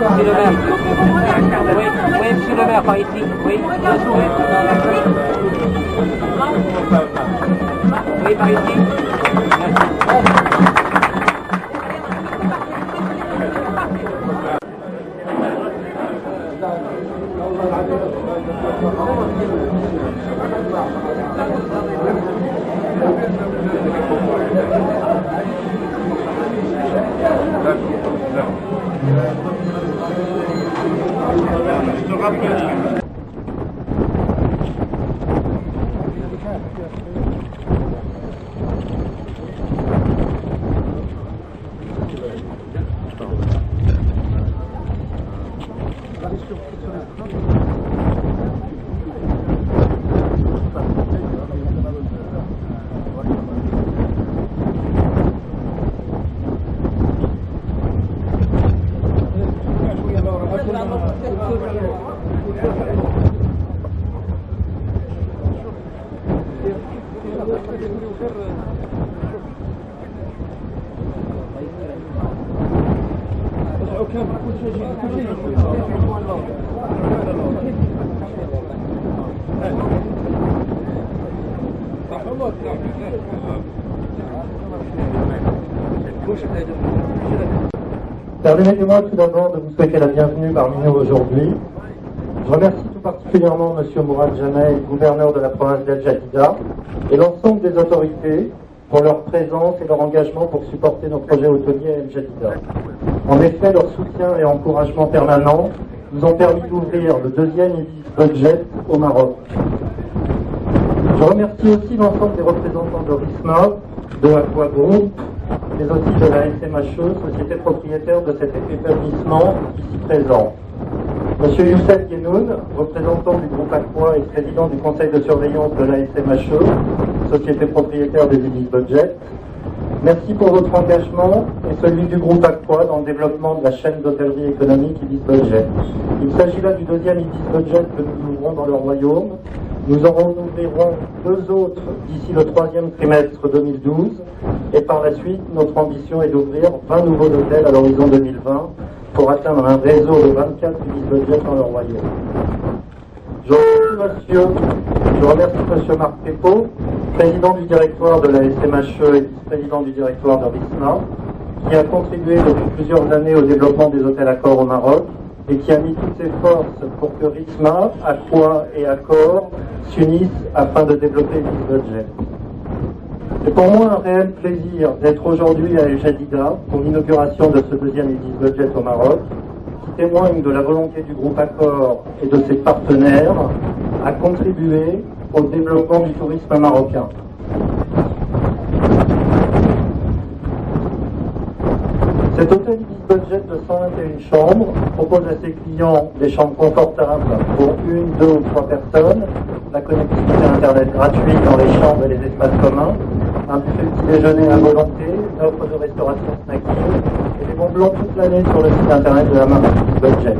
Monsieur le maire. Oui, monsieur le maire, par ici. Oui, oui, par ici. Je te rappelle. Permettez-moi tout d'abord de vous souhaiter la bienvenue parmi nous aujourd'hui. Je remercie tout particulièrement M. Mourad Jamel, gouverneur de la province d'El Jadida, et l'ensemble des autorités pour leur présence et leur engagement pour supporter nos projets hôteliers à El Jadida. En effet, leur soutien et encouragement permanent nous ont permis d'ouvrir le deuxième Ibis Budget au Maroc. Je remercie aussi l'ensemble des représentants de RISMA, de Aqua Group, mais aussi de la SMHE, société propriétaire de cet établissement ici présent. Monsieur Youssef Guénoun, représentant du groupe Aqua et président du conseil de surveillance de la SMHE, société propriétaire des Ibis Budget. Merci pour votre engagement et celui du groupe Aqua dans le développement de la chaîne d'hôtellerie économique Ibis Budget. Il s'agit là du deuxième Ibis Budget que nous ouvrons dans le royaume. Nous en ouvrirons 2 autres d'ici le 3e trimestre 2012 et par la suite, notre ambition est d'ouvrir 20 nouveaux hôtels à l'horizon 2020 pour atteindre un réseau de 24 Ibis Budget dans le royaume. Je remercie M. Marc Pepot, président du directoire de la SMHE et vice-président du directoire de RISMA, qui a contribué depuis plusieurs années au développement des hôtels Accor au Maroc et qui a mis toutes ses forces pour que RISMA, Aqua et Accor s'unissent afin de développer Ibis Budget. C'est pour moi un réel plaisir d'être aujourd'hui à El Jadida pour l'inauguration de ce deuxième Ibis Budget au Maroc, qui témoigne de la volonté du groupe Accor et de ses partenaires à contribuer au développement du tourisme marocain. Cet hôtel Ibis Budget de 121 chambres propose à ses clients des chambres confortables pour 1, 2 ou 3 personnes, la connectivité Internet gratuite dans les chambres et les espaces communs, un buffet petit déjeuner à volonté, une offre de restauration snacking et des bons blancs toute l'année sur le site Internet de la marque Ibis Budget.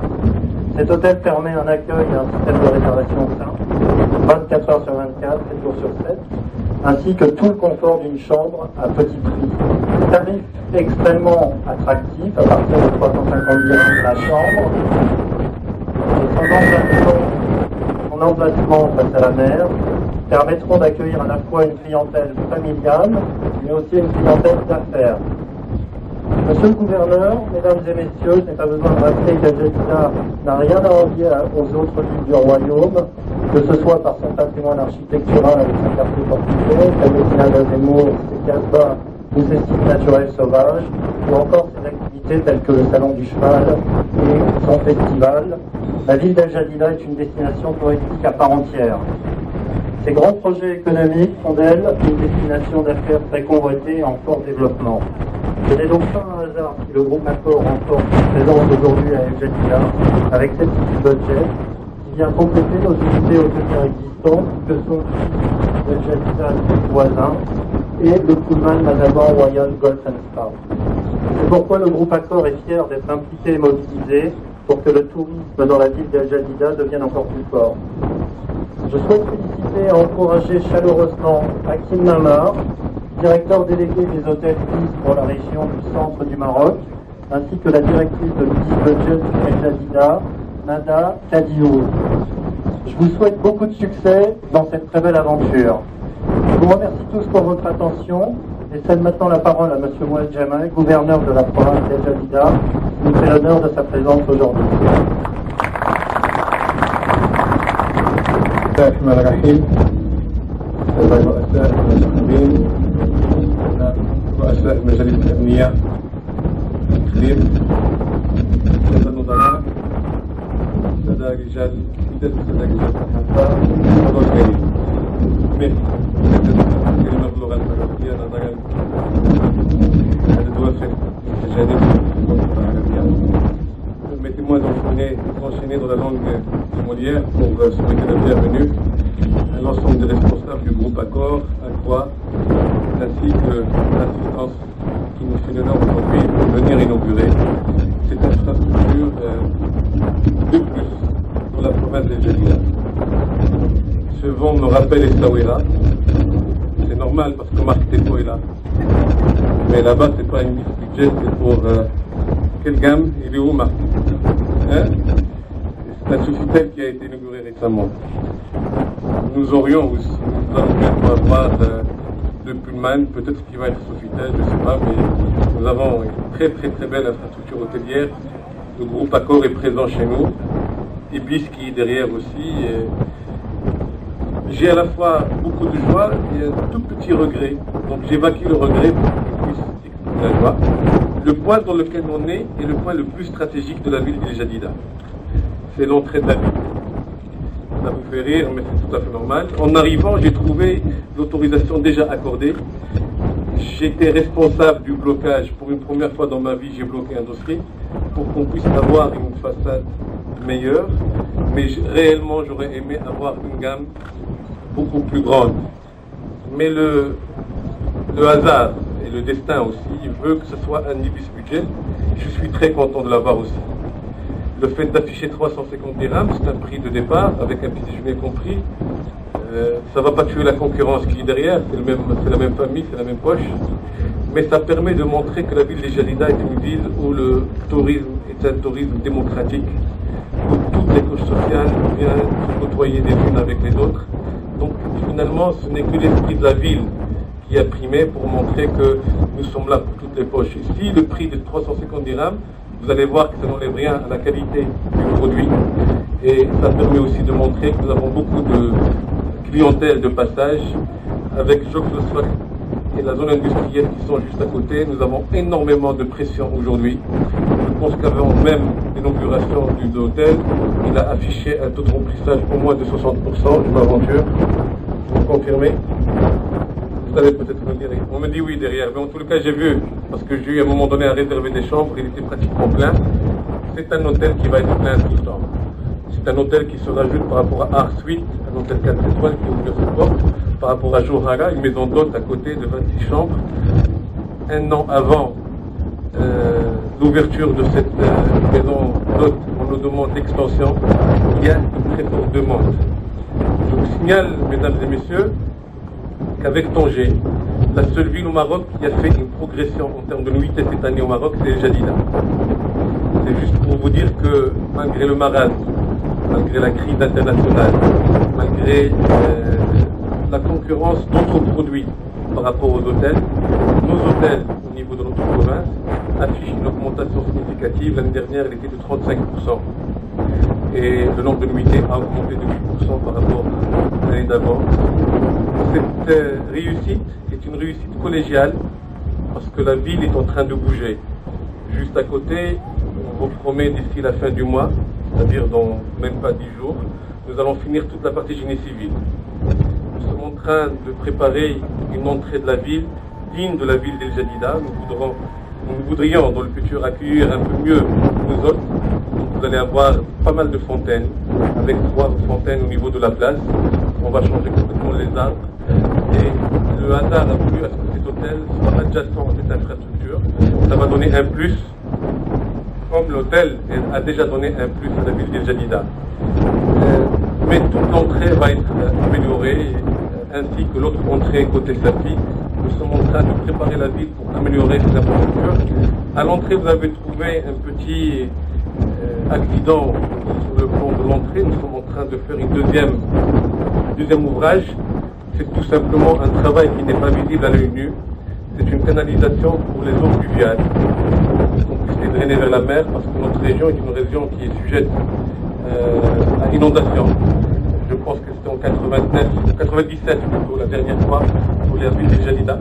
Cet hôtel permet un accueil et un système de réservation simple, 24 heures sur 24, 7 jours sur 7, ainsi que tout le confort d'une chambre à petit prix. Tarif extrêmement attractif à partir de 350 dirhams la chambre. Et son emplacement face à la mer permettront d'accueillir à la fois une clientèle familiale, mais aussi une clientèle d'affaires. Monsieur le gouverneur, mesdames et messieurs, je n'ai pas besoin de rappeler qu'El Jadida n'a rien à envier aux autres villes du royaume, que ce soit par son patrimoine architectural avec son quartier portugais, sa Medina d'Azemmour, ses casbahs ou ses sites naturels sauvages, ou encore ses activités telles que le Salon du Cheval et son festival. La ville d'El Jadida est une destination touristique à part entière. Ces grands projets économiques font d'elle une destination d'affaires très convoitée et en fort développement. Ce n'est donc pas un hasard si le groupe Accor remporte sa présence aujourd'hui à El Jadida avec cette Ibis Budget, vient compléter nos unités hôtelières existantes, que sont le Jadida voisin et le Pullman Madaban Royal Golf and Spa. C'est pourquoi le groupe Accor est fier d'être impliqué et mobilisé pour que le tourisme dans la ville d'El Jadida devienne encore plus fort. Je souhaite féliciter et encourager chaleureusement Hakim Namar, directeur délégué des hôtels Ibis pour la région du centre du Maroc, ainsi que la directrice de l'Ibis Budget El Jadida, Nada Kadiour. Je vous souhaite beaucoup de succès dans cette très belle aventure. Je vous remercie tous pour votre attention et cède maintenant la parole à M. Mouad Jamal, gouverneur de la province d'El Jadida, qui nous fait l'honneur de sa présence aujourd'hui. الرحمن الرحيم. رؤساء المسؤولين، رؤساء مجالس الأمنية، الكبير، سادة النظراء، سادة رجال الصحافة، حضور الكريم. كلمة باللغة العربية نظرا توافق تجانب اللغة العربية. Permettez-moi d'enchaîner dans la langue de Molière pour souhaiter la bienvenue à l'ensemble des responsables du groupe Accor, Accroix, ainsi que l'assistance qui nous fait l'honneur aujourd'hui de venir inaugurer cette infrastructure de plus dans la province d'El Jadida. Ce vent me rappelle Essaouira. C'est normal parce que Marc Tepo est là. Mais là-bas, c'est pas une budget, c'est pour quelle gamme? Il est où Marc? C'est un Sofitel qui a été inauguré récemment. Nous aurions aussi, nous allons bientôt avoir de Pullman, peut-être qu'il va être Sofitel, je ne sais pas, mais nous avons une très belle infrastructure hôtelière. Le groupe Accor est présent chez nous. Ibis qui est derrière aussi. J'ai à la fois beaucoup de joie et un tout petit regret. Donc j'évacue le regret pour que je puisse exprimer la joie. Le point dans lequel on est le point le plus stratégique de la ville d'El Jadida. C'est l'entrée de la ville. Ça vous fait rire, mais c'est tout à fait normal. En arrivant, j'ai trouvé l'autorisation déjà accordée. J'étais responsable du blocage. Pour une première fois dans ma vie, j'ai bloqué un dossier pour qu'on puisse avoir une façade meilleure. Mais réellement, j'aurais aimé avoir une gamme beaucoup plus grande. Mais le hasard et le destin aussi veut que ce soit un Ibis budget. Je suis très content de l'avoir aussi. Le fait d'afficher 350 dirhams, c'est un prix de départ, avec un petit déjeuner compris. Ça ne va pas tuer la concurrence qui est derrière, c'est la même famille, c'est la même poche. Mais ça permet de montrer que la ville d'El Jadida est une ville où le tourisme est un tourisme démocratique, où toutes les couches sociales viennent se côtoyer les unes avec les autres. Donc finalement, ce n'est que l'esprit de la ville qui a primé pour montrer que nous sommes là pour toutes les poches. Ici, le prix de 350 dirhams, vous allez voir que ça n'enlève rien à la qualité du produit. Et ça permet aussi de montrer que nous avons beaucoup de clientèle de passage. Avec Jok-le-Swak et la zone industrielle qui sont juste à côté, nous avons énormément de pression aujourd'hui. Je pense qu'avant même l'inauguration de l'hôtel, il a affiché un taux de remplissage au moins de 60%, je m'aventure. Vous confirmez? Vous allez peut-être me dire, on me dit oui derrière, mais en tout cas j'ai vu, parce que j'ai eu à un moment donné à réserver des chambres, il était pratiquement plein. C'est un hôtel qui va être plein tout le temps. C'est un hôtel qui se rajoute par rapport à Art Suite, un hôtel 4 étoiles qui ouvre ses portes, par rapport à Johara, une maison d'hôte à côté de 26 chambres. Un an avant l'ouverture de cette maison d'hôte, on nous demande l'extension. Il y a une très forte demande. Je vous signale, mesdames et messieurs, qu'avec Tanger, la seule ville au Maroc qui a fait une progression en termes de nuitée cette année au Maroc, c'est El Jadida. C'est juste pour vous dire que malgré le marasme, malgré la crise internationale, malgré la concurrence d'autres produits par rapport aux hôtels, nos hôtels au niveau de notre province affichent une augmentation significative. L'année dernière, elle était de 35%. Et le nombre de nuitées a augmenté de 8% par rapport à l'année d'avant. Cette réussite est une réussite collégiale parce que la ville est en train de bouger. Juste à côté, on vous promet d'ici la fin du mois, c'est-à-dire dans même pas 10 jours, nous allons finir toute la partie génie civil. Nous sommes en train de préparer une entrée de la ville, digne de la ville d'El Jadida. Nous voudrions dans le futur accueillir un peu mieux nos hôtes. Donc vous allez avoir pas mal de fontaines, avec 3 fontaines au niveau de la place. On va changer complètement les arbres. Et le hasard a voulu à ce que cet hôtel soit adjacent à cette infrastructure. Ça va donner un plus, comme l'hôtel a déjà donné un plus à la ville d'El Jadida. Mais toute l'entrée va être améliorée, ainsi que l'autre entrée côté Safi. Nous sommes en train de préparer la ville pour améliorer ces infrastructures. À l'entrée, vous avez trouvé un petit accident sur le pont de l'entrée. Nous sommes en train de faire un deuxième ouvrage. C'est tout simplement un travail qui n'est pas visible à l'œil nu. C'est une canalisation pour les eaux pluviales, qu'on puisse les drainer vers la mer, parce que notre région est une région qui est sujette à inondation. Je pense que c'était en 97 plutôt, la dernière fois, pour la ville d'El Jadida.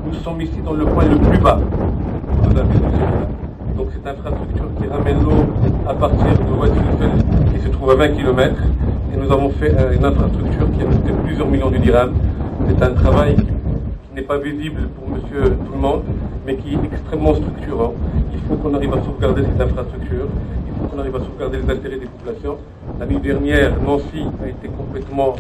Nous sommes ici dans le coin le plus bas de la ville d'El Jadida. Donc cette infrastructure qui ramène l'eau à partir de Wadi Felfel, qui se trouve à 20 km. Et nous avons fait une infrastructure qui a coûté plusieurs millions de dirhams. C'est un travail qui n'est pas visible pour monsieur tout le monde, mais qui est extrêmement structurant. Il faut qu'on arrive à sauvegarder cette infrastructure. Il faut qu'on arrive à sauvegarder les intérêts des populations. L'année dernière, Nancy a été complètement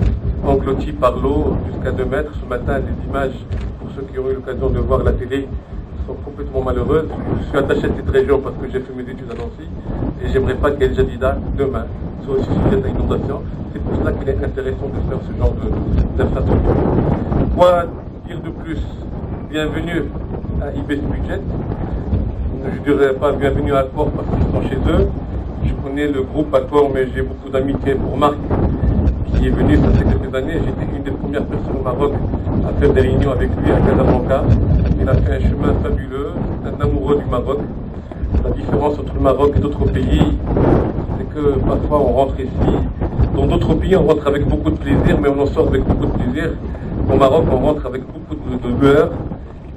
engloutie par l'eau jusqu'à 2 mètres. Ce matin, les images, pour ceux qui ont eu l'occasion de voir la télé, sont complètement malheureuses. Je suis attaché à cette région parce que j'ai fait mes études à Nancy et j'aimerais pas qu'El Jadida, demain, soit aussi sujette à inondation. C'est pour cela qu'il est intéressant de faire ce genre d'infrastructure. Quoi dire de plus? Bienvenue à IBES Budget. Je ne dirais pas bienvenue à Accor parce qu'ils sont chez eux. Je connais le groupe Accor, mais j'ai beaucoup d'amitié pour Marc, qui est venu ça fait quelques années. J'étais une des premières personnes au Maroc à faire des réunions avec lui à Casablanca. Il a fait un chemin fabuleux, un amoureux du Maroc. La différence entre le Maroc et d'autres pays, c'est que parfois on rentre ici. Dans d'autres pays, on rentre avec beaucoup de plaisir, mais on en sort avec beaucoup de plaisir. Au Maroc, on rentre avec beaucoup de douleur,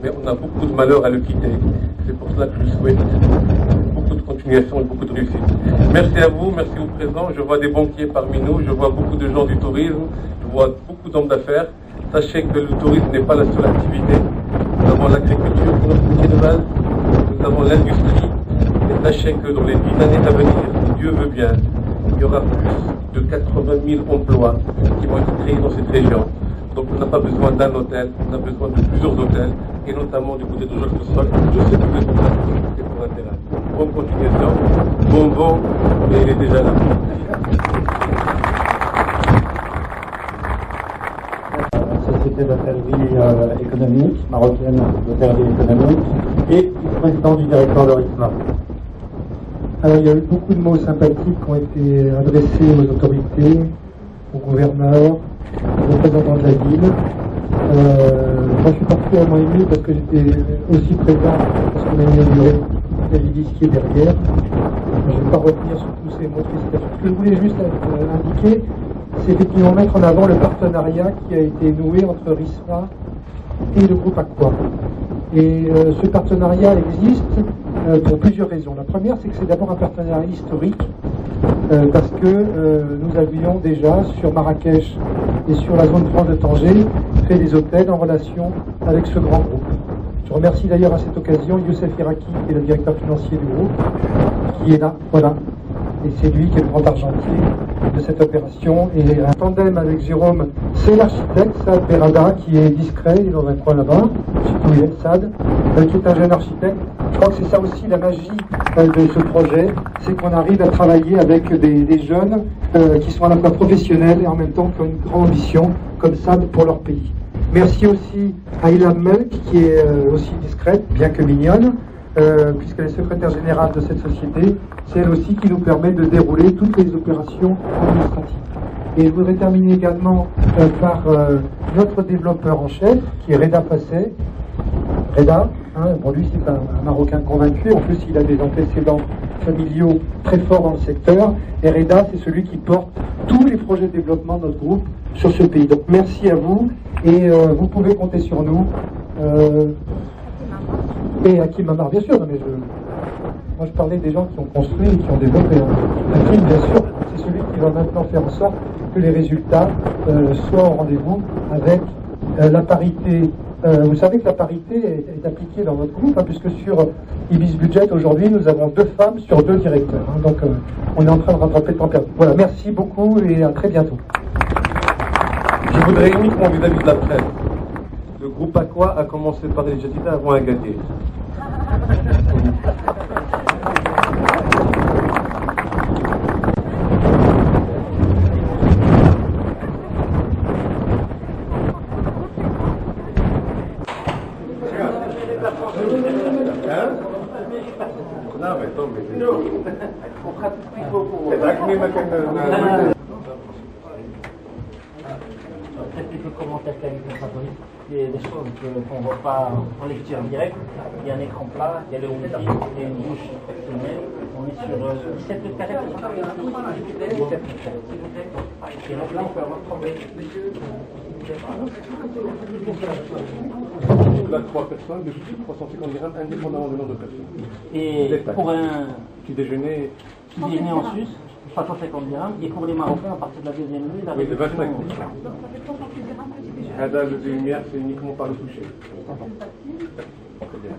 mais on a beaucoup de malheur à le quitter. C'est pour cela que je souhaite beaucoup de continuation et beaucoup de réussite. Merci à vous, merci aux présents. Je vois des banquiers parmi nous, je vois beaucoup de gens du tourisme, je vois beaucoup d'hommes d'affaires. Sachez que le tourisme n'est pas la seule activité. Nous avons l'agriculture pour notre métier de base, nous avons l'industrie. Et sachez que dans les 10 années à venir, si Dieu veut bien, il y aura plus de 80 000 emplois qui vont être créés dans cette région. Donc on n'a pas besoin d'un hôtel, on a besoin de plusieurs hôtels, et notamment du côté de Jacques-le-Sol. Je sais que vous êtes en train de pour un terrain. Bonne continuation, bon vent, mais il est déjà là. Société d'hôtellerie économique, marocaine d'hôtellerie économique, et président du directoire de RISMA. Alors il y a eu beaucoup de mots sympathiques qui ont été adressés aux autorités, au gouverneur, aux représentants de la ville. Moi je suis particulièrement ému parce que j'étais aussi présent parce qu'on a inauguré la ville qui est derrière. Je ne vais pas revenir sur tous ces mots de félicitations. Ce que je voulais juste indiquer, c'est effectivement mettre en avant le partenariat qui a été noué entre RISMA et le groupe Accor. Et ce partenariat existe pour plusieurs raisons. La première, c'est que c'est d'abord un partenariat historique, parce que nous avions déjà, sur Marrakech et sur la zone franche de Tanger, fait des hôtels en relation avec ce grand groupe. Je remercie d'ailleurs à cette occasion Youssef Iraki, qui est le directeur financier du groupe, qui est là, voilà. Et c'est lui qui est le grand argentier de cette opération. Et un tandem avec Jérôme, c'est l'architecte Saad Berada, qui est discret, il est dans un coin là-bas, je sais pas où il est, Saad, qui est un jeune architecte. Je crois que c'est ça aussi la magie de ce projet, c'est qu'on arrive à travailler avec des jeunes qui sont à la fois professionnels et en même temps qui ont une grande ambition, comme Saad, pour leur pays. Merci aussi à Ilham Melk, qui est aussi discrète, bien que mignonne, puisqu'elle est secrétaire générale de cette société. C'est elle aussi qui nous permet de dérouler toutes les opérations administratives. Et je voudrais terminer également par notre développeur en chef, qui est Reda Fasset. Reda, pour lui c'est un Marocain convaincu, en plus il a des antécédents familiaux très forts dans le secteur, et Reda c'est celui qui porte tous les projets de développement de notre groupe sur ce pays. Donc merci à vous, et vous pouvez compter sur nous. Et Hakim Amar, bien sûr, mais moi je parlais des gens qui ont construit et qui ont développé. Hakim, bien sûr, c'est celui qui va maintenant faire en sorte que les résultats soient au rendez-vous avec la parité Vous savez que la parité est appliquée dans votre groupe, hein, puisque sur Ibis Budget, aujourd'hui, nous avons 2 femmes sur 2 directeurs. Hein, donc, on est en train de rattraper le temps perdu. Voilà, merci beaucoup et à très bientôt. Je voudrais uniquement vis-à-vis de la presse. Le groupe Aqua a commencé par les Jadida avant Agadir. Non, mais attends, Peut-être quelques commentaires qualificatifs, des choses qu'on ne voit pas en lecture directe. Il y a un écran plat, il y a le wifi, il y a une bouche exceptionnelle. On est sur 17 mètres carrés. 17 mètres carrés. Et donc là, on peut avoir 3 mètres. Là, 3 personnes, de 350 dirhams, indépendamment du nombre de personnes. Et pour un petit déjeuner en Suisse, 350 dirhams. Et pour les Marocains, à partir de la deuxième nuit, la oui, de 25 réduction. Le lumière, c'est uniquement par le toucher. Très bien.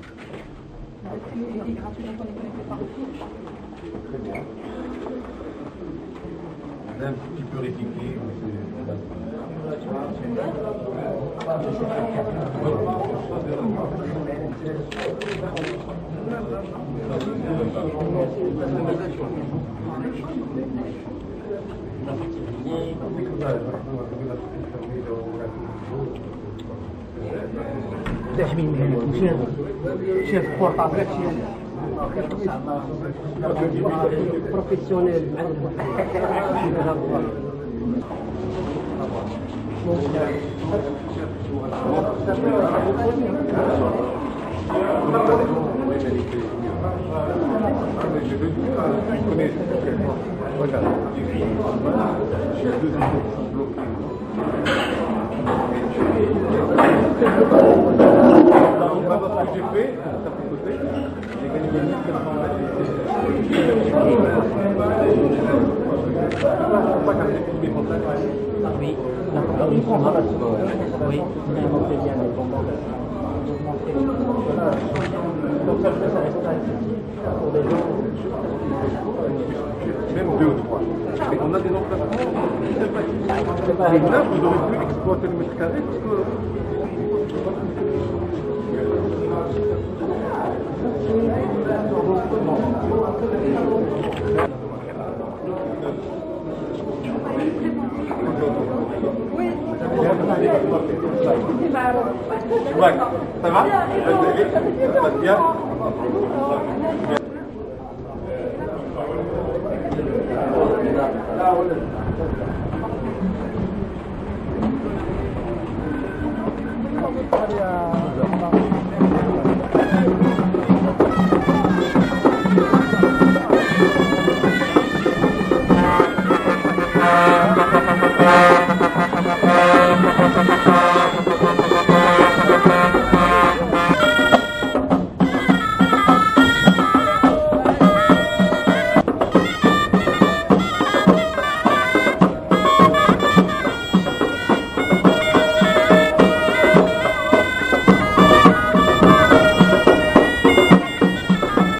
Très bien. On est un petit peu rétiqué, شيف قرطة بروفيسيونيل ce que j'ai fait, ça peut côté, j'ai gagné des minutes Oui, une consommation. Oui, mais on fait bien les bonbons. Donc ça reste pour des gens. Même 2 ou 3. Mais on a des emplacements sympathiques. Et là, vous aurez pu exploiter le mètre carré parce que. Ça va? Ça passe bien? Italia